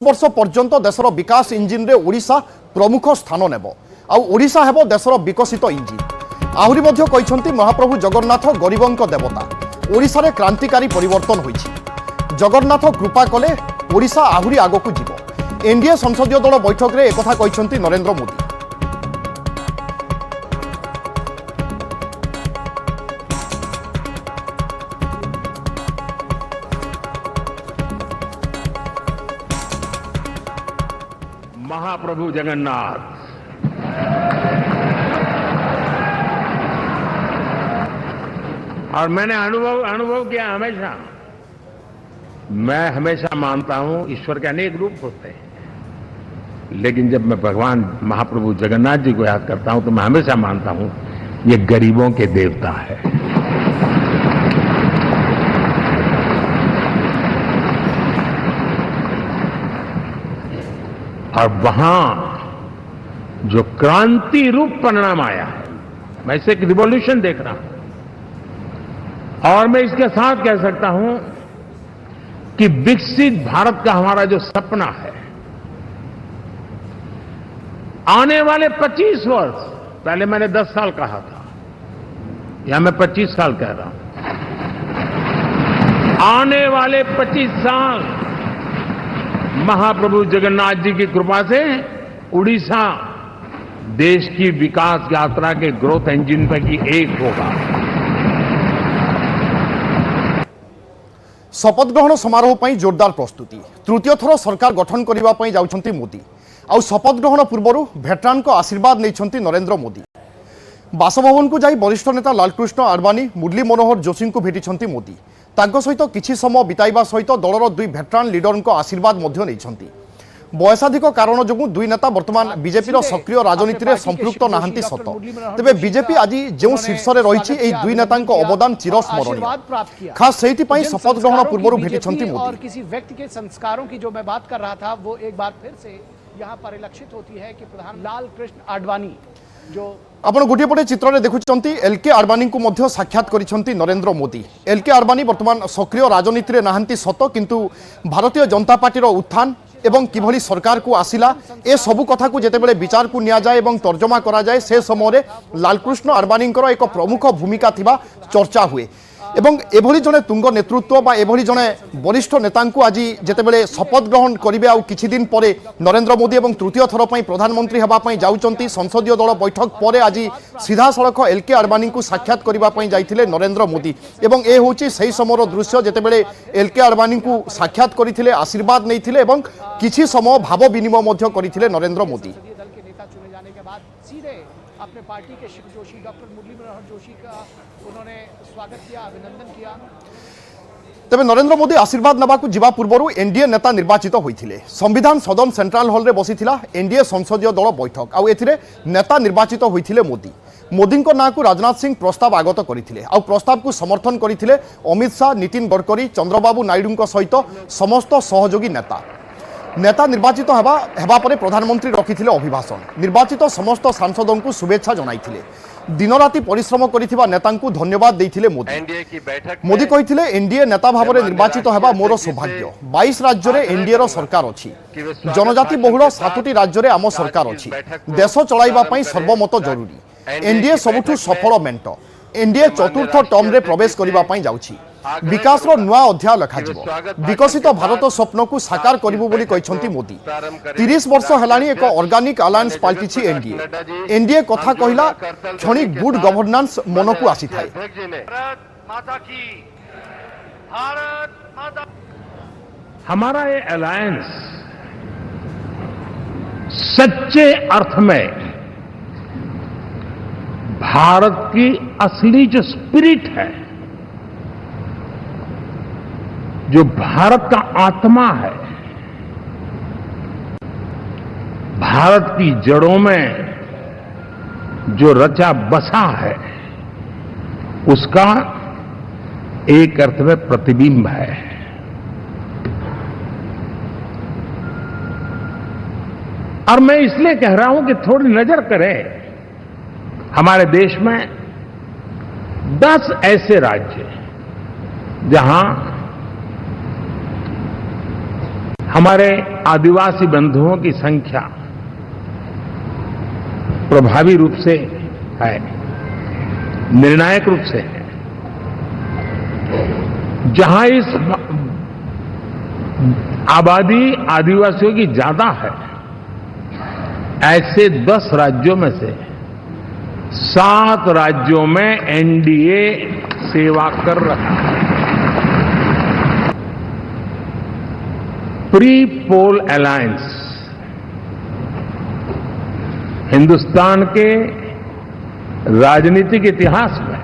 वर्ष पर्यंत देशर विकास इंजिन रे ओडिशा प्रमुख स्थान नेब आडिशा हेब देशर विकसित इंजिन। आहरी मध्य कहिसंती महाप्रभु जगन्नाथ गरीबंक देवता। ओडिशा रे क्रांतिकारी परिवर्तन होइछि। जगन्नाथ कृपा कले ओडिशा आहरी आगकु जीव। एनडीए संसदीय दल बैठक रे एकथा कहिसंती नरेंद्र मोदी। महाप्रभु जगन्नाथ और मैंने अनुभव किया हमेशा। मैं हमेशा मानता हूं ईश्वर के अनेक रूप होते हैं, लेकिन जब मैं भगवान महाप्रभु जगन्नाथ जी को याद करता हूं तो मैं हमेशा मानता हूं ये गरीबों के देवता है। और वहां जो क्रांति रूप परिणाम आया है, मैं इसे एक रिवॉल्यूशन देख रहा हूं। और मैं इसके साथ कह सकता हूं कि विकसित भारत का हमारा जो सपना है, आने वाले 25 वर्ष, पहले मैंने 10 साल कहा था, यहां मैं 25 साल कह रहा हूं। आने वाले 25 साल महाप्रभु जगन्नाथ जी की कृपा से उड़ीसा देश की विकास यात्रा के ग्रोथ इंजिन पैकी एक होगा। शपथ ग्रहण समारोह पर जोरदार प्रस्तुति। तृतीय थर सरकार गठन करने जाउछंती मोदी। आउ शपथ ग्रहण पूर्व भेटरान को आशीर्वाद नहीं नरेंद्र मोदी। बासभवन को जाई वरिष्ठ नेता लालकृष्ण आडवाणी, मुरली मनोहर जोशी को भेटी मोदी। तांको सहित किछि समय बिताइबा सहित दलर दुई भेटरान लीडर को आशीर्वाद मध्य नहीं। बयसाधिक कारण जो दुई नेता वर्तमान बीजेपी सक्रिय राजनीति में संपृक्त नहांती सत, तेबे बीजेपी आज जो शीर्ष में रही दुई नेता अवदान चिरस्मरणीय। खास से शपथ ग्रहण पूर्व भेटी मोदी। और किसी व्यक्ति के संस्कारों की जो मैं बात कर रहा था वो एक बार फिर से यहाँ परिलक्षित होती है कि प्रधान लालकृष्ण आडवाणी जो आपण गोटे पटे चित्र में देखुंत एलके आडवाणी को मध्य साक्षात करिसेंती नरेंद्र मोदी। एलके आडवाणी वर्तमान सक्रिय राजनीति में नहांती सत, किंतु भारतीय जनता पार्टी उत्थान एवं किभली सरकार को आसिला ए सबु कथा को जेतेबेले विचार को निया जाए एवं तर्जमा करा जाए, से समय लालकृष्ण आडवाणी एक प्रमुख भूमिका थिबा चर्चा हुए। एवं एभली जने तुंग नेतृत्व बा एभली जने वरिष्ठ नेता को आज जेतेबेले शपथ ग्रहण करिवे आ किछि दिन परे नरेंद्र मोदी एवं तृतीय थर पई प्रधानमंत्री हेबा पई जाउचंती। संसदीय दल बैठक परे आज सीधा सड़क एलके आडवाणी को साक्षात करिबा पई जाइथिले नरेंद्र मोदी। एवं ए होची सही समयर दृश्य जेतेबेले एलके आडवाणी को साक्षात करिथिले, आशीर्वाद नैथिले एवं किछि समय भाव विनिमय मध्य करिथिले नरेंद्र मोदी। दल के नेता चुने जाने के बाद सीधे अपने पार्टी के शिव जोशी, डॉक्टर मुरली मनोहर जोशी का उन्होंने स्वागत किया, अभिनंदन किया। तेबे नरेंद्र मोदी आशीर्वाद नबाकू जिबा पूर्व एनडीए नेता निर्वाचित होइथिले। संविधान सदन सेंट्रल हॉल रे बसिथिला एनडीए संसदीय दल बैठक। आउ एथिरे नेता निर्वाचित होइथिले मोदी। मोदी को नाँ को राजनाथ सिंह प्रस्ताव आगत करथिले। आउ प्रस्ताव को समर्थन करथिले अमित शाह, नितिन गडकरी, चंद्रबाबू नायडू सहित समस्त सहयोगी नेता। नेता निर्वाचित हेबा परे प्रधानमंत्री रखिथिले अभिभाषण। निर्वाचित समस्त सांसदों को शुभेच्छा जनाइथिले। दिन राति परिश्रम करिथिबा नेता को धन्यवाद देइथिले मोदी। मोदी कहिथिले एनडीए नेता भाव में निर्वाचित हेबा मोर सौभाग्य। 22 राज्य रे एनडीए रो सरकार अछि। जनजाति बहुल 7टी राज्य रे आम सरकार अछि। देश चलाइबा पई सर्वमत जरूरी। एनडीए सबुठु सफल मेंट। एनडीए चतुर्थ टर्म रे प्रवेश करिबा पई जाउछि। विकास रो नुआ अध्याय लखाजिबो। विकसित भारत स्वप्न को साकार करिबो बोली कहिसंती मोदी। 30 वर्ष हेलानी एक ऑर्गेनिक अलायंस पाल्टिछि एनडीए। एनडीए कथा कहिला क्षणी गुड गवर्नेंस मन को आसी थाए। हमारा ये अलायंस सच्चे अर्थ में भारत की असली जो स्पिरिट है, जो भारत का आत्मा है, भारत की जड़ों में जो रचा बसा है, उसका एक अर्थ में प्रतिबिंब है। और मैं इसलिए कह रहा हूं कि थोड़ी नजर करें, हमारे देश में 10 ऐसे राज्य जहां हमारे आदिवासी बंधुओं की संख्या प्रभावी रूप से है, निर्णायक रूप से है। जहां इस आबादी आदिवासियों की ज्यादा है, ऐसे 10 राज्यों में से 7 राज्यों में एनडीए सेवा कर रहा है। प्री पोल अलायंस हिंदुस्तान के राजनीतिक इतिहास में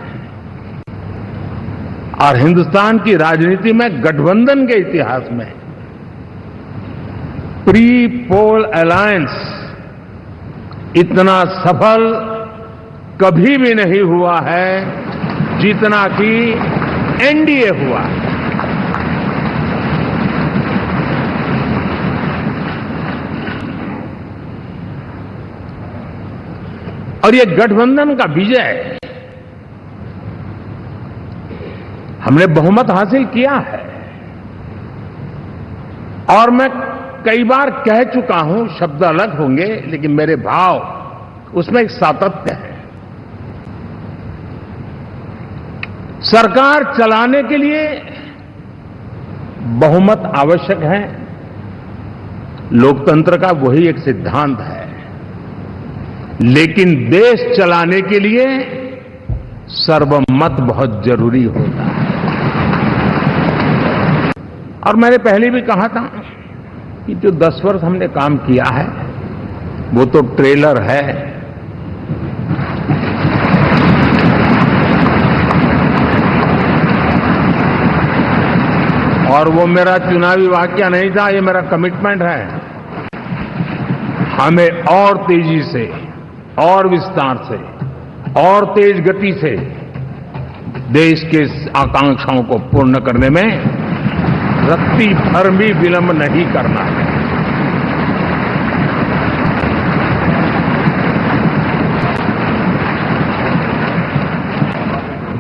और हिंदुस्तान की राजनीति में गठबंधन के इतिहास में प्री पोल अलायंस इतना सफल कभी भी नहीं हुआ है जितना कि एनडीए हुआ है। और ये गठबंधन का विजय, हमने बहुमत हासिल किया है। और मैं कई बार कह चुका हूं, शब्द अलग होंगे लेकिन मेरे भाव उसमें एक सातत्य है। सरकार चलाने के लिए बहुमत आवश्यक है, लोकतंत्र का वही एक सिद्धांत है। लेकिन देश चलाने के लिए सर्वमत बहुत जरूरी होता है। और मैंने पहले भी कहा था कि जो 10 वर्ष हमने काम किया है वो तो ट्रेलर है। और वो मेरा चुनावी वाक्य नहीं था, ये मेरा कमिटमेंट है। हमें और तेजी से और विस्तार से और तेज गति से देश के आकांक्षाओं को पूर्ण करने में रत्ती भर भी विलंब नहीं करना है।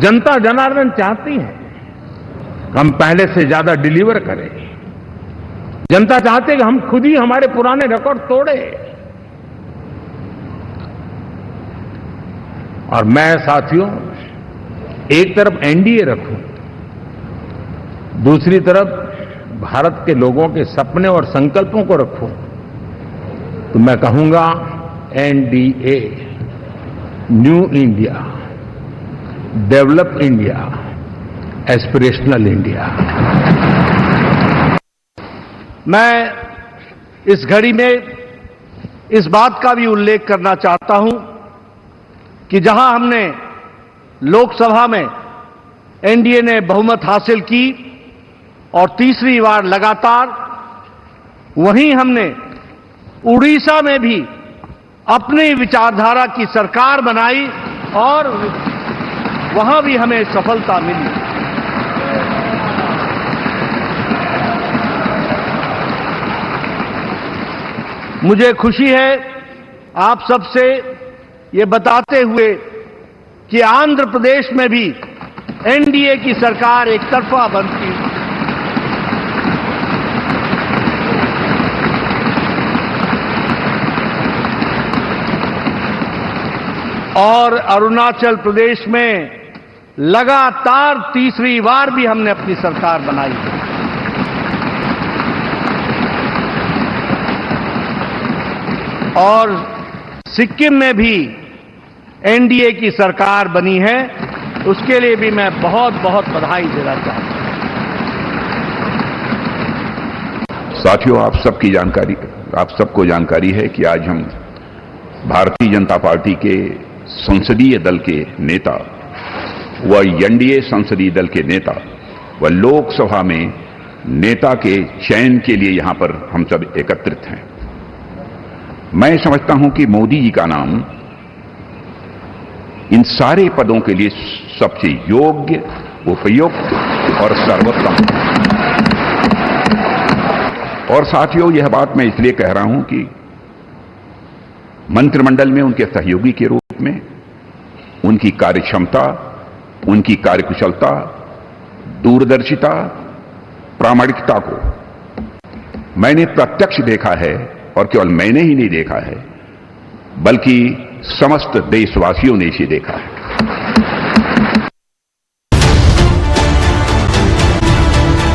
जनता जनार्दन चाहती है कि हम पहले से ज्यादा डिलीवर करें। जनता चाहती है कि हम खुद ही हमारे पुराने रिकॉर्ड तोड़े। और मैं साथियों एक तरफ एनडीए रखूं, दूसरी तरफ भारत के लोगों के सपने और संकल्पों को रखूं, तो मैं कहूंगा NDA, new India, develop India, aspirational India. मैं इस घड़ी में इस बात का भी उल्लेख करना चाहता हूं कि जहां हमने लोकसभा में एनडीए ने बहुमत हासिल की और तीसरी बार लगातार, वहीं हमने उड़ीसा में भी अपनी विचारधारा की सरकार बनाई और वहां भी हमें सफलता मिली। मुझे खुशी है आप सबसे ये बताते हुए कि आंध्र प्रदेश में भी एनडीए की सरकार एक तरफा बनती है और अरुणाचल प्रदेश में लगातार तीसरी बार भी हमने अपनी सरकार बनाई है। और सिक्किम में भी एनडीए की सरकार बनी है, उसके लिए भी मैं बहुत बहुत बधाई देना चाहता हूं। साथियों, आप सबको जानकारी है कि आज हम भारतीय जनता पार्टी के संसदीय दल के नेता व एनडीए संसदीय दल के नेता व लोकसभा में नेता के चयन के लिए यहां पर हम सब एकत्रित हैं। मैं समझता हूं कि मोदी जी का नाम इन सारे पदों के लिए सबसे योग्य, उपयुक्त और सर्वोत्तम। और साथियों, यह बात मैं इसलिए कह रहा हूं कि मंत्रिमंडल में उनके सहयोगी के रूप में उनकी कार्यक्षमता, उनकी कार्यकुशलता, दूरदर्शिता, प्रामाणिकता को मैंने प्रत्यक्ष देखा है, और केवल मैंने ही नहीं देखा है, बल्कि समस्त देशवासियों ने इसे देखा है।